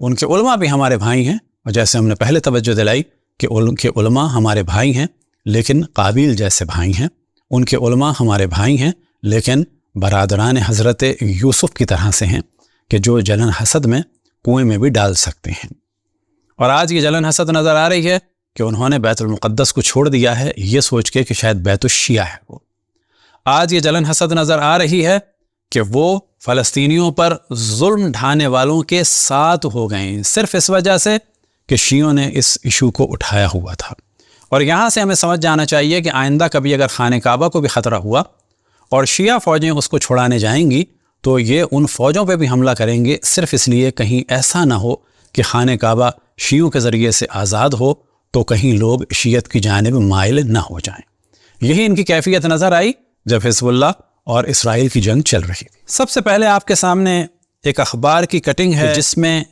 ان کے علماء بھی ہمارے بھائی ہیں، اور جیسے ہم نے پہلے توجہ دلائی کہ ان کے علماء ہمارے بھائی ہیں لیکن قابیل جیسے بھائی ہیں، ان کے علماء ہمارے بھائی ہیں لیکن برادران حضرت یوسف کی طرح سے ہیں کہ جو جلن حسد میں کنویں میں بھی ڈال سکتے ہیں۔ اور آج یہ جلن حسد نظر آ رہی ہے کہ انہوں نے بیت المقدس کو چھوڑ دیا ہے یہ سوچ کے کہ شاید بیت الشیعہ ہے وہ۔ آج یہ جلن حسد نظر آ رہی ہے کہ وہ فلسطینیوں پر ظلم ڈھانے والوں کے ساتھ ہو گئے ہیں، صرف اس وجہ سے کہ شیعوں نے اس ایشو کو اٹھایا ہوا تھا۔ اور یہاں سے ہمیں سمجھ جانا چاہیے کہ آئندہ کبھی اگر خانہ کعبہ کو بھی خطرہ ہوا اور شیعہ فوجیں اس کو چھڑانے جائیں گی تو یہ ان فوجوں پہ بھی حملہ کریں گے، صرف اس لیے کہیں ایسا نہ ہو کہ خانہ کعبہ شیعوں کے ذریعے سے آزاد ہو تو کہیں لوگ شیعت کی جانب مائل نہ ہو جائیں۔ یہی ان کی کیفیت نظر آئی جب حزب اللہ اور اسرائیل کی جنگ چل رہی تھی۔ سب سے پہلے آپ کے سامنے ایک اخبار کی کٹنگ ہے جس میں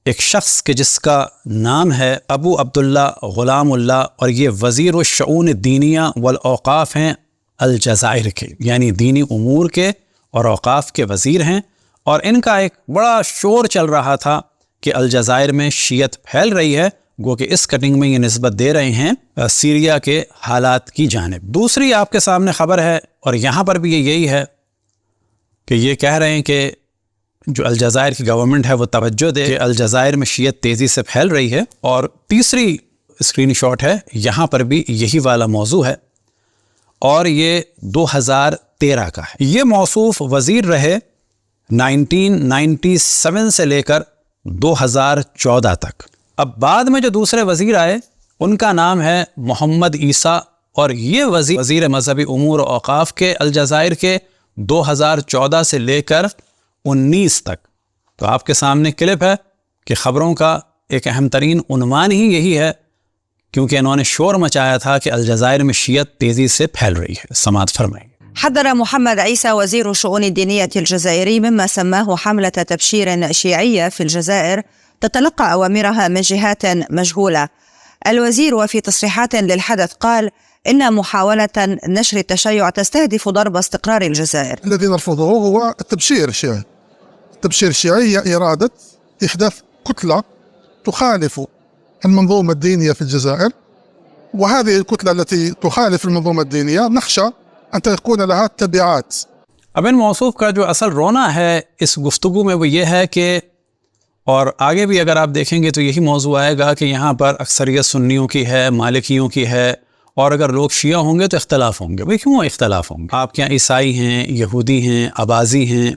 ایک شخص کے جس کا نام ہے ابو عبداللہ غلام اللہ، اور یہ وزیر الشؤون الدینیہ والاوقاف ہیں الجزائر کے، یعنی دینی امور کے اور اوقاف کے وزیر ہیں، اور ان کا ایک بڑا شور چل رہا تھا کہ الجزائر میں شیعت پھیل رہی ہے، گو کہ اس کٹنگ میں یہ نسبت دے رہے ہیں سیریا کے حالات کی جانب۔ دوسری آپ کے سامنے خبر ہے اور یہاں پر بھی یہی ہے کہ یہ کہہ رہے ہیں کہ جو الجزائر کی گورنمنٹ ہے وہ توجہ دے کہ الجزائر میں شیعت تیزی سے پھیل رہی ہے۔ اور تیسری اسکرین شاٹ ہے، یہاں پر بھی یہی والا موضوع ہے اور یہ 2013 کا ہے۔ یہ موصوف وزیر رہے 1997 سے لے کر 2014 تک۔ اب بعد میں جو دوسرے وزیر آئے ان کا نام ہے محمد عیسیٰ، اور یہ وزیر مذہبی امور و اوقاف کے الجزائر کے 2014 سے لے کر 19 تک۔ تو آپ کے سامنے کلپ ہے کہ خبروں کا ایک اہم ترین عنوان ہی یہی ہے، کیونکہ انہوں نے شور مچایا تھا کہ الجزائر میں شیعت تیزی سے پھیل رہی ہے۔ سماعت فرمائیں۔ حذر محمد عيسى وزير الشؤون الدينية الجزائري مما سماه حملة تبشير شيعية في الجزائر تتلقى أوامرها من جهات مجهولة. الوزير وفي تصريحات للحدث قال إن محاولة نشر التشيع تستهدف ضرب استقرار الجزائر. الذي نرفضه هو التبشير الشيعي. التبشير الشيعي هي إرادة إحداث كتلة تخالف المنظومة الدينية في الجزائر، وهذه الكتلة التي تخالف المنظومة الدينية نخشى أن تكون لها تبعات. اب ان موصوف کا جو اصل رونا ہے اس گفتگو میں وہ یہ ہے کہ، اور آگے بھی اگر آپ دیکھیں گے تو یہی موضوع آئے گا کہ یہاں پر اکثریت سنیوں کی ہے، مالکیوں کی ہے، اور اگر لوگ شیعہ ہوں گے تو اختلاف ہوں گے۔ بھئی کیوں اختلاف ہوں گے؟ آپ کے یہاں عیسائی ہیں، یہودی ہیں، اباضی ہیں،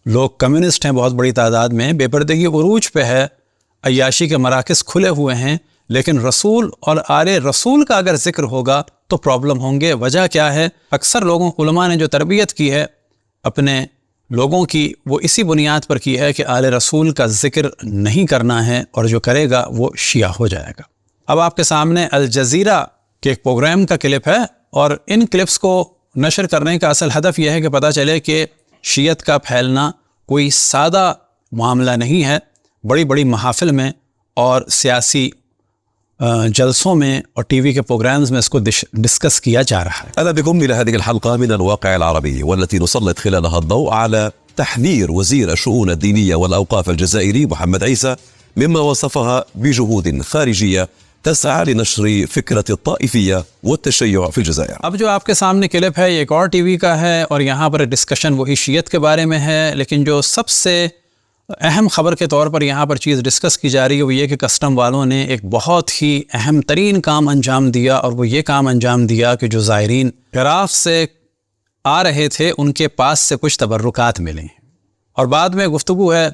لوگ کمیونسٹ ہیں بہت بڑی تعداد میں، بے پردگی عروج پہ ہے، عیاشی کے مراکز کھلے ہوئے ہیں، لیکن رسول اور آل رسول کا اگر ذکر ہوگا تو پرابلم ہوں گے۔ وجہ کیا ہے؟ اکثر لوگوں علماء نے جو تربیت کی ہے اپنے لوگوں کی وہ اسی بنیاد پر کی ہے کہ آل رسول کا ذکر نہیں کرنا ہے، اور جو کرے گا وہ شیعہ ہو جائے گا۔ اب آپ کے سامنے الجزیرہ کے ایک پروگرام کا کلپ ہے، اور ان کلپس کو نشر کرنے کا اصل ہدف یہ ہے کہ پتہ چلے کہ شیعت کا پھیلنا کوئی سادہ معاملہ نہیں ہے، بڑی بڑی محافل میں اور سیاسی جلسوں میں اور ٹی وی کے پروگرامز میں اس کو ڈسکس کیا جا رہا ہے۔ أهلا بكم إلى هذه الحلقة من الواقع العربي، والتي نسلط خلالها الضوء على تحذير وزير الشؤون الدينية والأوقاف الجزائري محمد عيسى مما وصفها بجهود خارجية تسعى لنشر فكرة الطائفية والتشيع في الجزائر. اب جو آپ کے سامنے کلپ ہے یہ ایک اور ٹی وی کا ہے، اور یہاں پر ڈسکشن وہی شیعت کے بارے میں ہے، لیکن جو سب سے اہم خبر کے طور پر یہاں پر چیز ڈسکس کی جا رہی ہے وہ یہ کہ کسٹم والوں نے ایک بہت ہی اہم ترین کام انجام دیا، اور وہ یہ کام انجام دیا کہ جو زائرین عراق سے آ رہے تھے ان کے پاس سے کچھ تبرکات ملے، اور بعد میں گفتگو ہے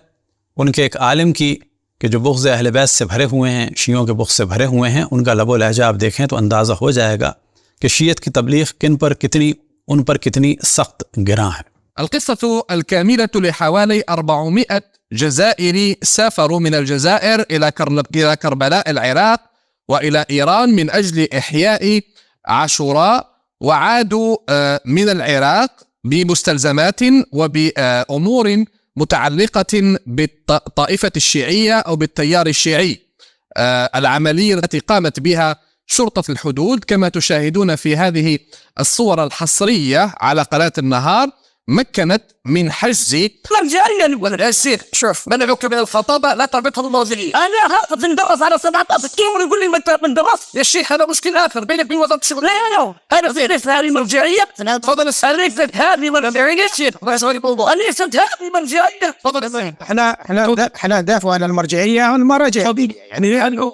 ان کے ایک عالم کی کہ جو بغض اہل بیت سے بھرے ہوئے ہیں، شیعوں کے بغض سے بھرے ہوئے ہیں، ان کا لب و لہجہ آپ دیکھیں تو اندازہ ہو جائے گا کہ شیعت کی تبلیغ ان پر کتنی سخت گراں ہے۔ القصة الكاملة لحوالي 400 جزائري سافروا من الجزائر إلى كربلاء العراق وإلى إيران من أجل إحياء عاشوراء، وعادوا من العراق بمستلزمات وبأمور متعلقة بالطائفة الشيعية أو بالتيار الشيعي. العملية التي قامت بها شرطة الحدود كما تشاهدون في هذه الصور الحصرية على قناة النهار مكنت من حجز مرجعيا ولا يا شيخ شوف منعك من الخطابة لا تربطها بالموضوعية. انا هاخذ اندرس على 17 كيلو يقول لي ما انت من درست يا شيخ هذا مشكل آخر بينك وبين وزارة الشغل. لا انا في هذه مرجعيه تفضل أليست هذه مرجعيه شيخ أليست هذه مرجعيه تفضل. احنا ندافع عن المرجعيه والمراجع يعني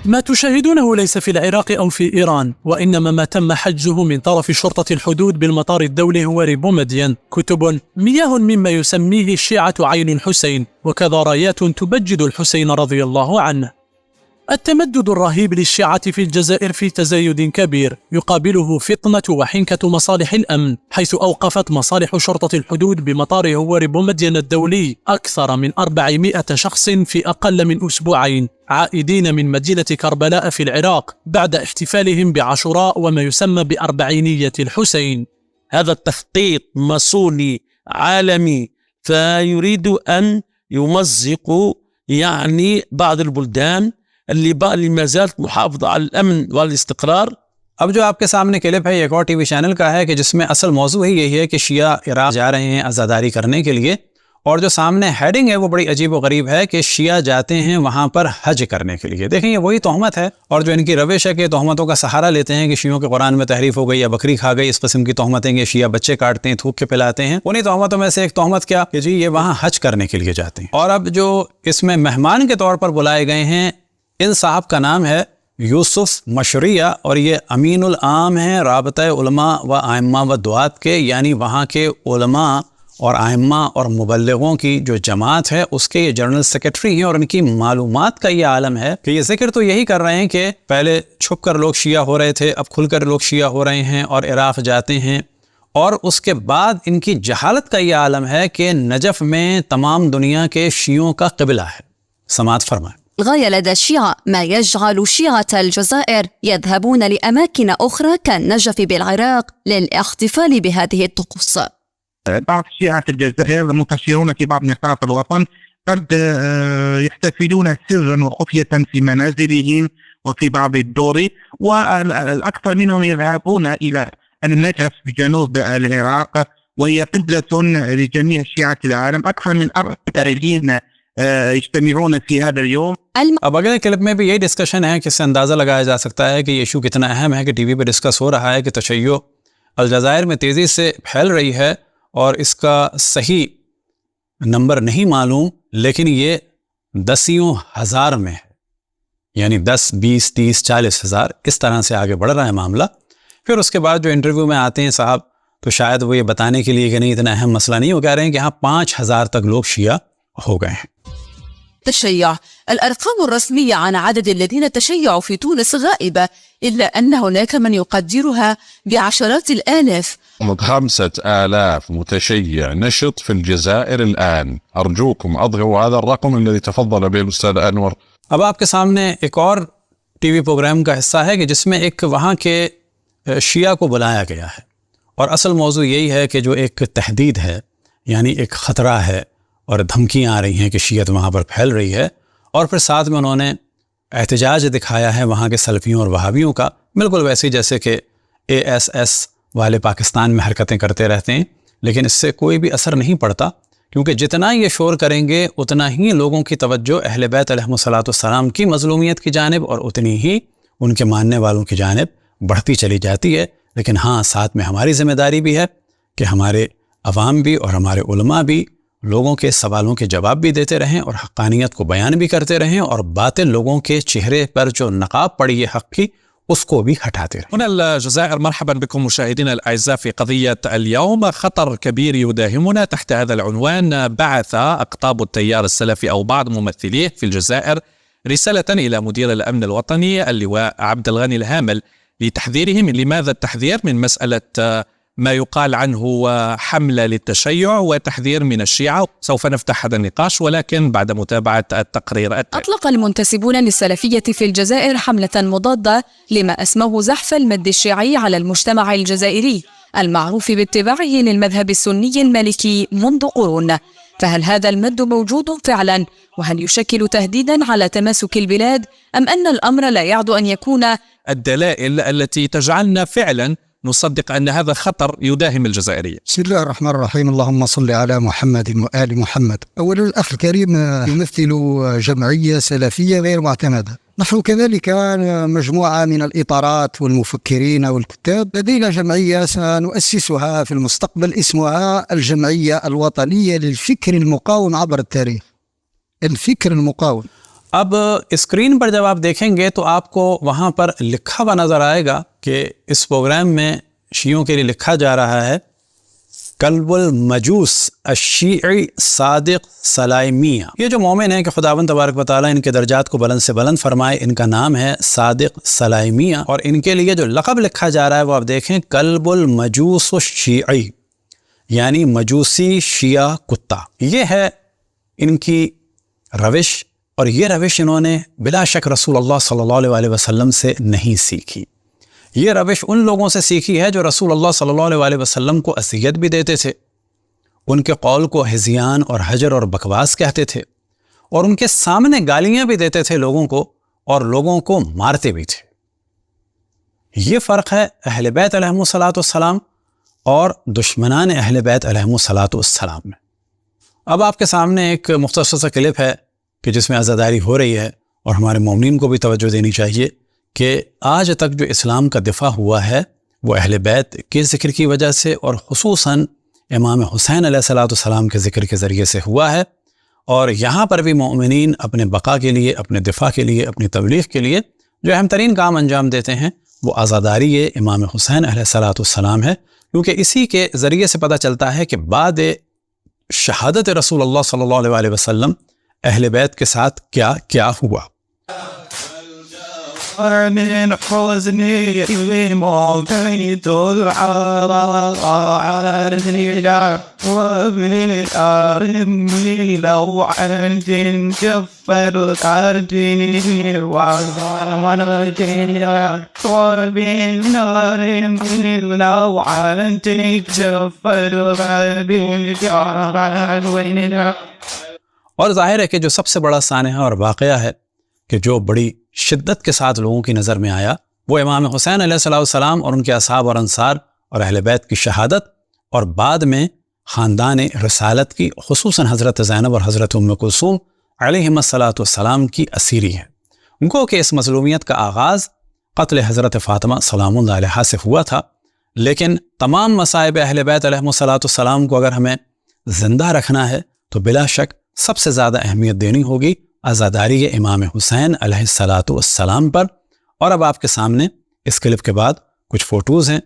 ما تشاهدونه ليس في العراق أو في إيران، وإنما ما تم حجزه من طرف شرطة الحدود بالمطار الدولي هو ريبومديان، كتب، مياه مما يسميه الشيعة عين الحسين، وكذا رايات تبجد الحسين رضي الله عنه. التمدد الرهيب للشيعة في الجزائر في تزايد كبير، يقابله فطنة وحنكة مصالح الأمن، حيث أوقفت مصالح شرطة الحدود بمطار هواري بومدين الدولي أكثر من 400 شخص في أقل من أسبوعين، عائدين من مدينة كربلاء في العراق بعد احتفالهم بعاشوراء وما يسمى بأربعينية الحسين. هذا التخطيط ماسوني عالمي، فيريد أن يمزق يعني بعض البلدان اللي ما زالت محافظة على الأمن والاستقرار. اب جو آپ کے سامنے کلپ ہے یہ ایک اور ٹی وی چینل کا ہے کہ جس میں اصل موضوع ہی یہی ہے کہ شیعہ عراق جا رہے ہیں عزاداری کرنے کے لیے، اور جو سامنے ہیڈنگ ہے وہ بڑی عجیب و غریب ہے کہ شیعہ جاتے ہیں وہاں پر حج کرنے کے لیے۔ دیکھیں یہ وہی تہمت ہے، اور جو ان کی روش ہے کہ تہمتوں کا سہارا لیتے ہیں کہ شیعوں کے قرآن میں تحریف ہو گئی یا بکری کھا گئی، اس قسم کی تہمتیں کہ شیعہ بچے کاٹتے ہیں، تھوک کے پلاتے ہیں۔ انہیں تہمتوں میں سے ایک تہمت کیا کہ جی یہ وہاں حج کرنے کے لیے جاتے ہیں، اور اب جو اس میں مہمان کے طور پر بلائے گئے ہیں ان صاحب کا نام ہے یوسف مشریہ، اور یہ امین العام ہیں رابطہ علماء و ائمہ و دعات کے، یعنی وہاں کے علماء اور ائمہ اور مبلغوں کی جو جماعت ہے اس کے یہ جنرل سیکرٹری ہیں، اور ان کی معلومات کا یہ عالم ہے کہ یہ ذکر تو یہی کر رہے ہیں کہ پہلے چھپ کر لوگ شیعہ ہو رہے تھے، اب کھل کر لوگ شیعہ ہو رہے ہیں اور عراق جاتے ہیں، اور اس کے بعد ان کی جہالت کا یہ عالم ہے کہ نجف میں تمام دنیا کے شیعوں کا قبلہ ہے۔ سماعت فرمائیں۔ الغاية لدى الشيعة ما يجعل شيعة الجزائر يذهبون لأماكن أخرى كالنجف بالعراق للاحتفال بهذه الطقوس. بعض شيعة الجزائر المنتشرون في بعض نقاط الوطن قد يحتفلون سرا وخفية في منازلهم وفي بعض الدور، والأكثر منهم يذهبون إلى النجف بجنوب العراق، وهي قبلة لجميع شيعة العالم. أكثر من 40 يجتمعون في هذا اليوم. اب اگلے کلپ میں بھی یہی ڈسکشن ہے کہ اس سے اندازہ لگایا جا سکتا ہے کہ یہ ایشو کتنا اہم ہے کہ ٹی وی پہ ڈسکس ہو رہا ہے کہ تشیع الجزائر میں تیزی سے پھیل رہی ہے، اور اس کا صحیح نمبر نہیں معلوم، لیکن یہ دسیوں ہزار میں ہے، یعنی 10 20 30 40 ہزار اس طرح سے آگے بڑھ رہا ہے معاملہ۔ پھر اس کے بعد جو انٹرویو میں آتے ہیں صاحب تو شاید وہ یہ بتانے کے لیے کہ نہیں اتنا اہم مسئلہ نہیں، وہ کہہ رہے ہیں کہ ہاں 5000 تک لوگ شیعہ ہو گئے ہیں۔ التشيع. الأرقام الرسمية عن عدد الذين تشيعوا في تونس غائبة، إلا أن هناك من يقدرها بعشرات الآلاف. 5000 متشيع نشط في الجزائر الآن. أرجوكم أضغوا هذا الرقم الذي تفضل به الأستاذ أنور. اب آپ کے سامنے ایک اور ٹی وی پروگرام کا حصہ ہے کہ جس میں ایک وہاں کے شیعہ کو بلایا گیا ہے، اور اصل موضوع یہی ہے کہ جو ایک تحدید ہے، یعنی ایک خطرہ ہے اور دھمکیاں آ رہی ہیں کہ شیعت وہاں پر پھیل رہی ہے، اور پھر ساتھ میں انہوں نے احتجاج دکھایا ہے وہاں کے سلفیوں اور وہابیوں کا، بالکل ویسے جیسے کہ ASS والے پاکستان میں حرکتیں کرتے رہتے ہیں، لیکن اس سے کوئی بھی اثر نہیں پڑتا، کیونکہ جتنا یہ شور کریں گے اتنا ہی لوگوں کی توجہ اہل بیت علیہم الصلاۃ والسلام کی مظلومیت کی جانب اور اتنی ہی ان کے ماننے والوں کی جانب بڑھتی چلی جاتی ہے۔ لیکن ہاں ساتھ میں ہماری ذمہ داری بھی ہے کہ ہمارے عوام بھی اور ہمارے علماء بھی لوگوں کے سوالوں کے جواب بھی دیتے رہیں اور حقانیت کو بیان بھی کرتے رہیں، اور باطل لوگوں کے چہرے پر جو نقاب پڑی ہے حق کی اس کو بھی ہٹاتے رہیں۔ هنا الجزائر، مرحبا بكم مشاهدينا الأعزاء في قضية اليوم. خطر كبير يداهمنا تحت هذا العنوان. بعث أقطاب التيار السلفي أو بعض ممثليه في الجزائر رسالة إلى مدير الأمن الوطني اللواء عبد الغني الهامل لتحذيرهم. لماذا التحذير؟ من مسألة ما يقال عنه حملة للتشيع وتحذير من الشيعة. سوف نفتح هذا النقاش ولكن بعد متابعة التقرير. أطلق المنتسبون للسلفية في الجزائر حملة مضادة لما أسموه زحف المد الشيعي على المجتمع الجزائري المعروف باتباعه للمذهب السني المالكي منذ قرون. فهل هذا المد موجود فعلا؟ وهل يشكل تهديدا على تماسك البلاد؟ أم أن الأمر لا يعد أن يكون الدلائل التي تجعلنا فعلا نصدق أن هذا خطر يداهم الجزائرية. بسم الله الرحمن الرحيم، اللهم صل على محمد وآل محمد. أولا الأخ الكريم يمثل جمعية سلفية غير معتمدة. نحن كذلك مجموعة من الإطارات والمفكرين والكتاب، لدينا جمعية سنؤسسها في المستقبل اسمها الجمعية الوطنية للفكر المقاوم عبر التاريخ. الفكر المقاوم. اب اسکرین پر جب آپ دیکھیں گے تو آپ کو وہاں پر لکھا ہوا نظر آئے گا کہ اس پروگرام میں شیعوں کے لیے لکھا جا رہا ہے قلب المجوس الشیعی صادق سلائمیہ. یہ جو مومن ہیں کہ خداوند تبارک و تعالیٰ ان کے درجات کو بلند سے بلند فرمائے، ان کا نام ہے صادق سلائمیہ، اور ان کے لیے جو لقب لکھا جا رہا ہے وہ آپ دیکھیں قلب المجوس الشیعی، یعنی مجوسی شیعہ کتا. یہ ہے ان کی روش، اور یہ روش انہوں نے بلا شک رسول اللہ صلی اللہ علیہ وسلم سے نہیں سیکھی. یہ روش ان لوگوں سے سیکھی ہے جو رسول اللہ صلی اللہ علیہ وسلم کو اذیت بھی دیتے تھے، ان کے قول کو ہذیان اور حجر اور بکواس کہتے تھے، اور ان کے سامنے گالیاں بھی دیتے تھے لوگوں کو، اور لوگوں کو مارتے بھی تھے. یہ فرق ہے اہل بیت علیہم الصلاۃ والسلام اور دشمنان اہل بیت علیہم الصلاۃ والسلام میں. اب آپ کے سامنے ایک مختصر سا کلپ ہے کہ جس میں عزاداری ہو رہی ہے، اور ہمارے مومنین کو بھی توجہ دینی چاہیے کہ آج تک جو اسلام کا دفاع ہوا ہے وہ اہل بیت کے ذکر کی وجہ سے، اور خصوصاً امام حسین علیہ الصلاۃ والسلام کے ذکر کے ذریعے سے ہوا ہے. اور یہاں پر بھی مومنین اپنے بقا کے لیے، اپنے دفاع کے لیے، اپنی تبلیغ کے لیے جو اہم ترین کام انجام دیتے ہیں وہ عزاداری امام حسین علیہ الصلاۃ والسلام ہے، کیونکہ اسی کے ذریعے سے پتہ چلتا ہے کہ بعد شہادت رسول اللہ صلی اللہ علیہ وسلم اہل بیت کے ساتھ کیا کیا ہوا. من حزني موتيت العار وابن الأرمي لو عن جفر الأرجين وبين نار لو عن جفر الأرجين. اور ظاہر ہے کہ جو سب سے بڑا سانحہ اور واقعہ ہے کہ جو بڑی شدت کے ساتھ لوگوں کی نظر میں آیا وہ امام حسین علیہ السلام اور ان کے اصحاب اور انصار اور اہل بیت کی شہادت، اور بعد میں خاندان رسالت کی، خصوصاً حضرت زینب اور حضرت ام کلثوم علیہم السلام کی اسیری ہے. ان کو کہ اس مظلومیت کا آغاز قتل حضرت فاطمہ سلام اللہ علیہا سے ہوا تھا، لیکن تمام مصائب اہل بیت علیہم السلام کو اگر ہمیں زندہ رکھنا ہے تو بلا شک سب سے زیادہ اہمیت دینی ہوگی عزاداری امام حسین علیہ السلام پر. اور اب آپ کے سامنے اس کلپ کے بعد کچھ فوٹوز ہیں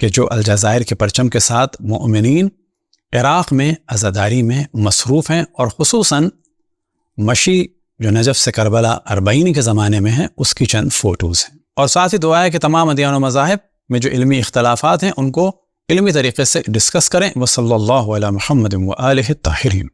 کہ جو الجزائر کے پرچم کے ساتھ مومنین عراق میں عزاداری میں مصروف ہیں، اور خصوصاً مشی جو نجف سے کربلا 40 کے زمانے میں ہے اس کی چند فوٹوز ہیں. اور ساتھ ہی دعا ہے کہ تمام ادیان و مذاہب میں جو علمی اختلافات ہیں ان کو علمی طریقے سے ڈسکس کریں. وصلی اللہ علی محمد و آلہ الطاہرین.